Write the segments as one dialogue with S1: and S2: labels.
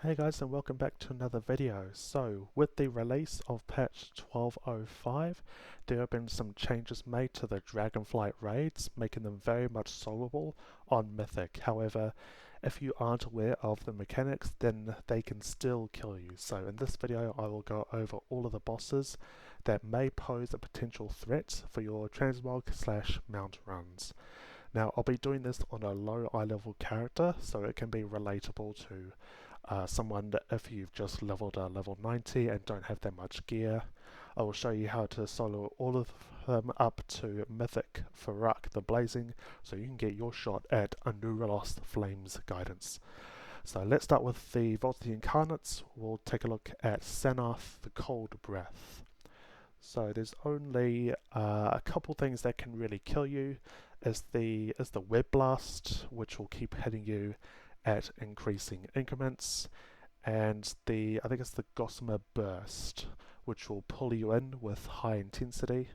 S1: Hey guys, and welcome back to another video. So with the release of patch 12.05, there have been some changes made to the Dragonflight raids, making them very much soloable on Mythic. However, if you aren't aware of the mechanics, then they can still kill you. So in this video I will go over all of the bosses that may pose a potential threat for your transmog/mount runs. Now I'll be doing this on a low eye level character, so it can be relatable to someone that if you've just leveled a level 90 and don't have that much gear. I will show you how to solo all of them up to Mythic Fyrakk the Blazing, so you can get your shot at Untitled Flames guidance. So let's start with the Vault of the Incarnates. We'll take a look at Sennarth the Cold Breath. So there's only a couple things that can really kill you. Is the Web Blast, which will keep hitting you at increasing increments, and I think it's the Gossamer Burst, which will pull you in with high intensity.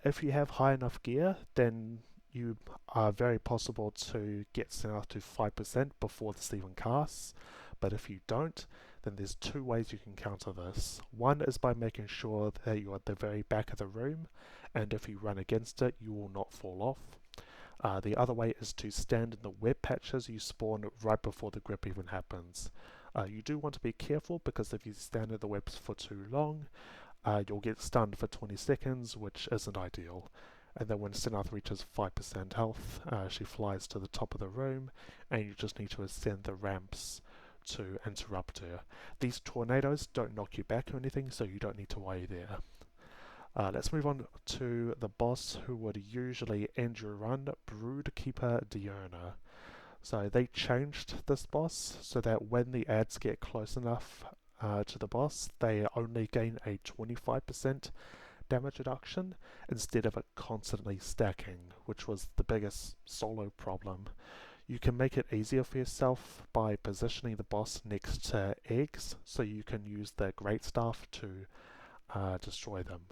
S1: If you have high enough gear, then you are very possible to get Sennarth to 5% before this even casts, but if you don't, then there's two ways you can counter this. One is by making sure that you're at the very back of the room, and if you run against it, you will not fall off. The other way is to stand in the web patches you spawn right before the grip even happens. You do want to be careful, because if you stand in the webs for too long, you'll get stunned for 20 seconds, which isn't ideal. And then when Sennarth reaches 5% health, she flies to the top of the room, and you just need to ascend the ramps to interrupt her. These tornadoes don't knock you back or anything, so you don't need to worry there. Let's move on to the boss who would usually end your run, Broodkeeper Diurna. So they changed this boss so that when the ads get close enough to the boss, they only gain a 25% damage reduction instead of it constantly stacking, which was the biggest solo problem. You can make it easier for yourself by positioning the boss next to eggs, so you can use the Great Staff to destroy them.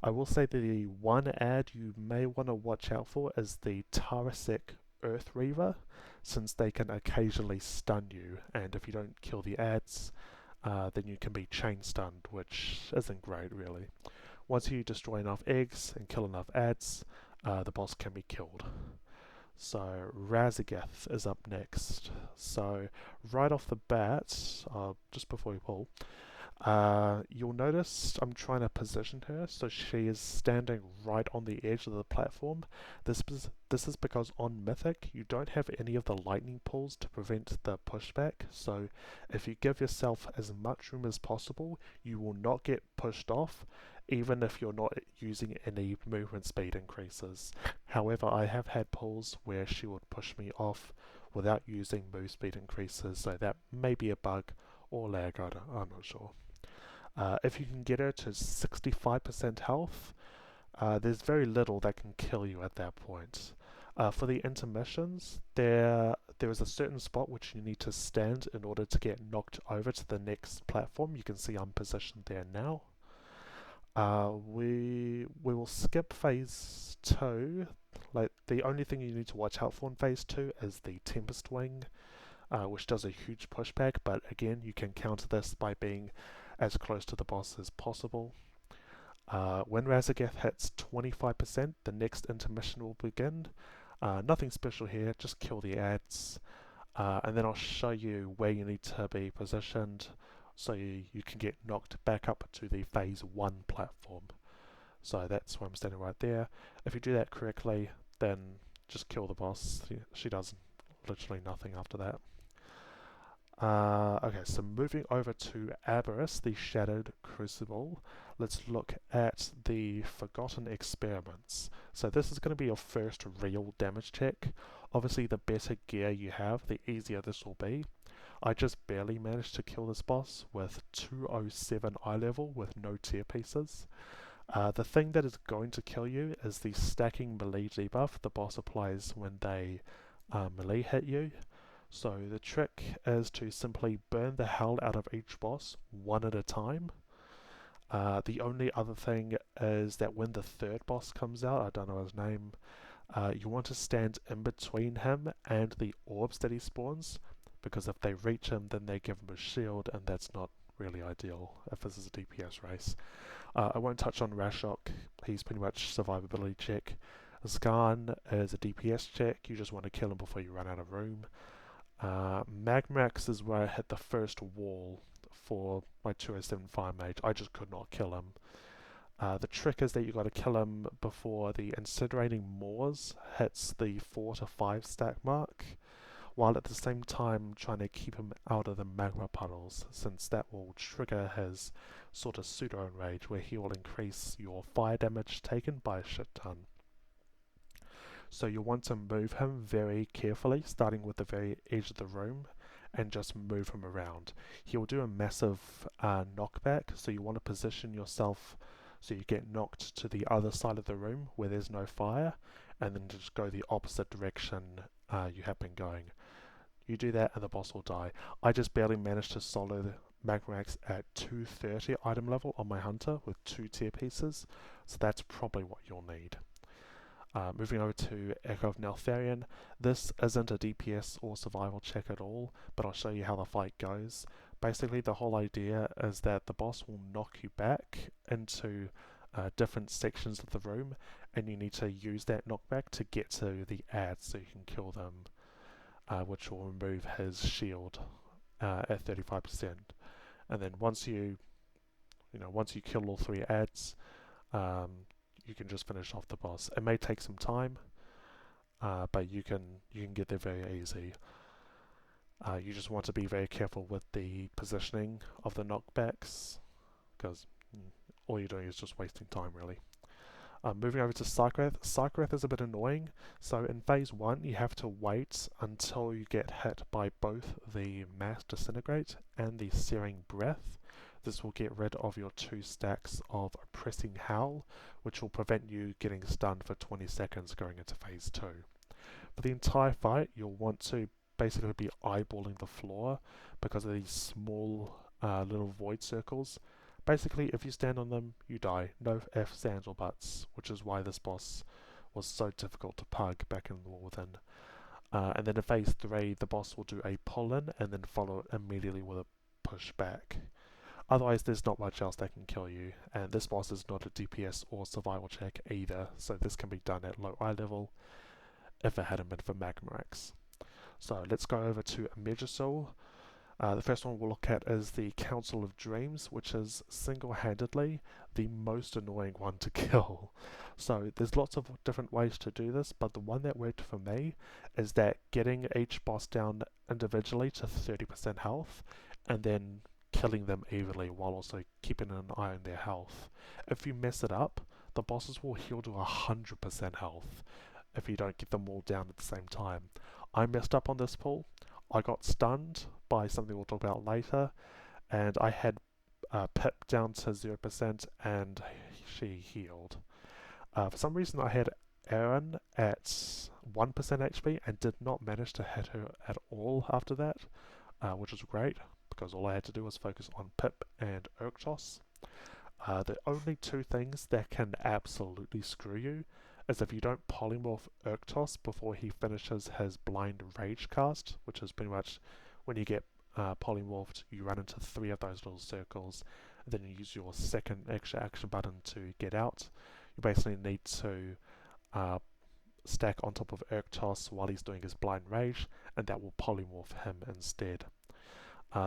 S1: I will say that the one ad you may want to watch out for is the Tarasek Earth Reaver, since they can occasionally stun you, and if you don't kill the ads, then you can be chain stunned, which isn't great really. Once you destroy enough eggs and kill enough ads, the boss can be killed. So Razsageth is up next. So right off the bat, just before we pull, you'll notice I'm trying to position her so she is standing right on the edge of the platform. This is because on Mythic you don't have any of the lightning pulls to prevent the pushback, so if you give yourself as much room as possible, you will not get pushed off, even if you're not using any movement speed increases. However, I have had pulls where she would push me off without using move speed increases, so that may be a bug or lag, I'm not sure. If you can get her to 65% health, there's very little that can kill you at that point. For the intermissions, there is a certain spot which you need to stand in order to get knocked over to the next platform. You can see I'm positioned there now. We will skip phase 2. Like, the only thing you need to watch out for in phase 2 is the Tempest Wing, which does a huge pushback, but again, you can counter this by being as close to the boss as possible. When Razsageth hits 25%, the next intermission will begin. Nothing special here, just kill the ads, and then I'll show you where you need to be positioned so you can get knocked back up to the phase 1 platform. So that's where I'm standing right there. If you do that correctly, then just kill the boss. She does literally nothing after that. Okay, so moving over to Aberrus, the Shadowed Crucible, let's look at the Forgotten Experiments. So this is going to be your first real damage check. Obviously, the better gear you have, the easier this will be. I just barely managed to kill this boss with 207 eye level with no tier pieces. The thing that is going to kill you is the stacking melee debuff the boss applies when they melee hit you. So the trick is to simply burn the hell out of each boss one at a time. The only other thing is that when the third boss comes out, I don't know his name, you want to stand in between him and the orbs that he spawns, because if they reach him, then they give him a shield, and that's not really ideal if this is a DPS race. I won't touch on Razsageth, he's pretty much survivability check. Skarn is a DPS check, you just want to kill him before you run out of room. Magmorax is where I hit the first wall for my 207 Fire Mage. I just could not kill him. The trick is that you got to kill him before the Incinerating Moors hits the 4 to 5 stack mark, while at the same time trying to keep him out of the magma puddles, since that will trigger his sort of pseudo enrage where he will increase your fire damage taken by a shit ton. So you'll want to move him very carefully, starting with the very edge of the room, and just move him around. He'll do a massive knockback, so you want to position yourself so you get knocked to the other side of the room where there's no fire, and then just go the opposite direction you have been going. You do that and the boss will die. I just barely managed to solo the Magmorax at 230 item level on my hunter with 2 tier pieces, so that's probably what you'll need. Moving over to Echo of Neltharion, this isn't a DPS or survival check at all, but I'll show you how the fight goes. Basically the whole idea is that the boss will knock you back into different sections of the room, and you need to use that knockback to get to the ads so you can kill them, which will remove his shield at 35%. And then once you kill all 3 ads, you can just finish off the boss. It may take some time, but you can get there very easy. You just want to be very careful with the positioning of the knockbacks, because all you're doing is just wasting time really. Moving over to Sarkareth. Sarkareth is a bit annoying. So in phase 1 you have to wait until you get hit by both the Mass Disintegrate and the Searing Breath. This will get rid of your 2 stacks of Oppressing Howl, which will prevent you getting stunned for 20 seconds going into phase 2. For the entire fight, you'll want to basically be eyeballing the floor because of these small little void circles. Basically, if you stand on them, you die. No ifs, ands, or buts, which is why this boss was so difficult to pug back in the War Within. And then in phase 3, the boss will do a pull-in and then follow it immediately with a push back. Otherwise, there's not much else that can kill you, and this boss is not a DPS or survival check either, so this can be done at low eye level if it hadn't been for Magmorax. So let's go over to Megasoul. The first one we'll look at is the Council of Dreams, which is single-handedly the most annoying one to kill. So there's lots of different ways to do this, but the one that worked for me is that getting each boss down individually to 30% health, and then killing them evenly while also keeping an eye on their health. If you mess it up, the bosses will heal to 100% health if you don't get them all down at the same time. I messed up on this pull. I got stunned by something we'll talk about later, and I had Pip down to 0% and she healed. For some reason I had Erin at 1% HP and did not manage to hit her at all after that, which was great, because all I had to do was focus on Pip and Urktos. The only 2 things that can absolutely screw you is if you don't polymorph Urktos before he finishes his blind rage cast, which is pretty much when you get polymorphed, you run into 3 of those little circles, and then you use your second extra action button to get out. You basically need to stack on top of Urktos while he's doing his blind rage, and that will polymorph him instead.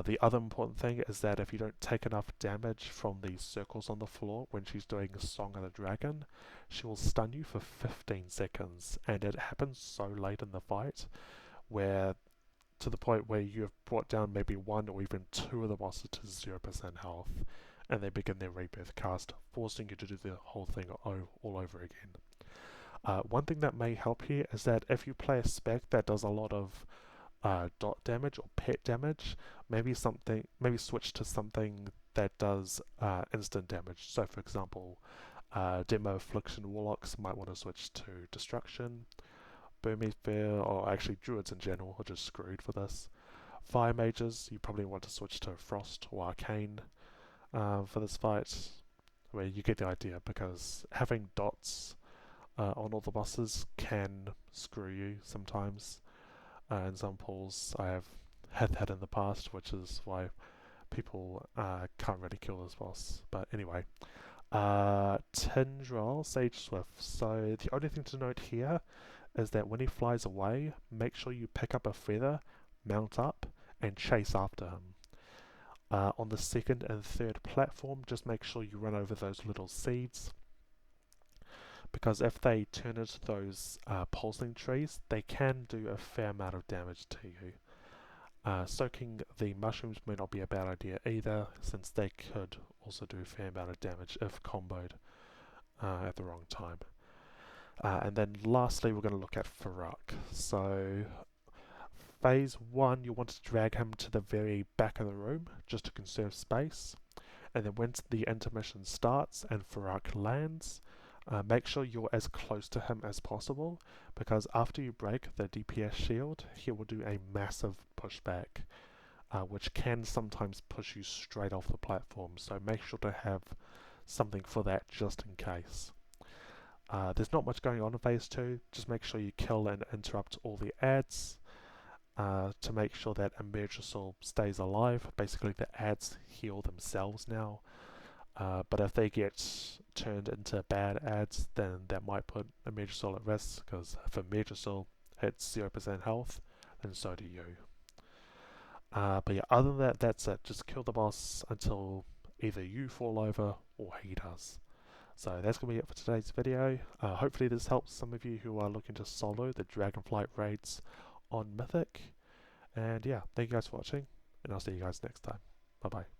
S1: The other important thing is that if you don't take enough damage from the circles on the floor when she's doing Song of the Dragon, she will stun you for 15 seconds, and it happens so late in the fight, where to the point where you have brought down maybe 1 or even 2 of the bosses to 0% health, and they begin their rebirth cast, forcing you to do the whole thing all over again. One thing that may help here is that if you play a spec that does a lot of dot damage or pet damage, maybe switch to something that does instant damage. So for example, Demo Affliction Warlocks might want to switch to Destruction. Burmese Bear, or actually Druids in general, are just screwed for this. Fire Mages, you probably want to switch to Frost or Arcane for this fight, where you get the idea, because having dots on all the bosses can screw you sometimes. In some pulls I have had that in the past, which is why people can't really kill this boss. But anyway, Tindral, Sageswift. So the only thing to note here is that when he flies away, make sure you pick up a feather, mount up, and chase after him. On the second and third platform, just make sure you run over those little seeds, because if they turn into those pulsing trees, they can do a fair amount of damage to you. Soaking the mushrooms may not be a bad idea either, since they could also do a fair amount of damage if comboed at the wrong time. And then lastly, we're going to look at Fyrakk. So phase 1, you want to drag him to the very back of the room just to conserve space. And then once the intermission starts and Fyrakk lands, make sure you're as close to him as possible, because after you break the DPS shield, he will do a massive pushback, which can sometimes push you straight off the platform. So make sure to have something for that just in case. There's not much going on in phase 2, just make sure you kill and interrupt all the ads to make sure that Emergency stays alive. Basically the ads heal themselves now, but if they get turned into bad ads, then that might put Emergency at risk, because if Emergency hits 0% health, then so do you. But yeah, other than that, that's it. Just kill the boss until either you fall over or he does. So that's going to be it for today's video. Hopefully this helps some of you who are looking to solo the Dragonflight raids on Mythic. And yeah, thank you guys for watching, and I'll see you guys next time. Bye bye.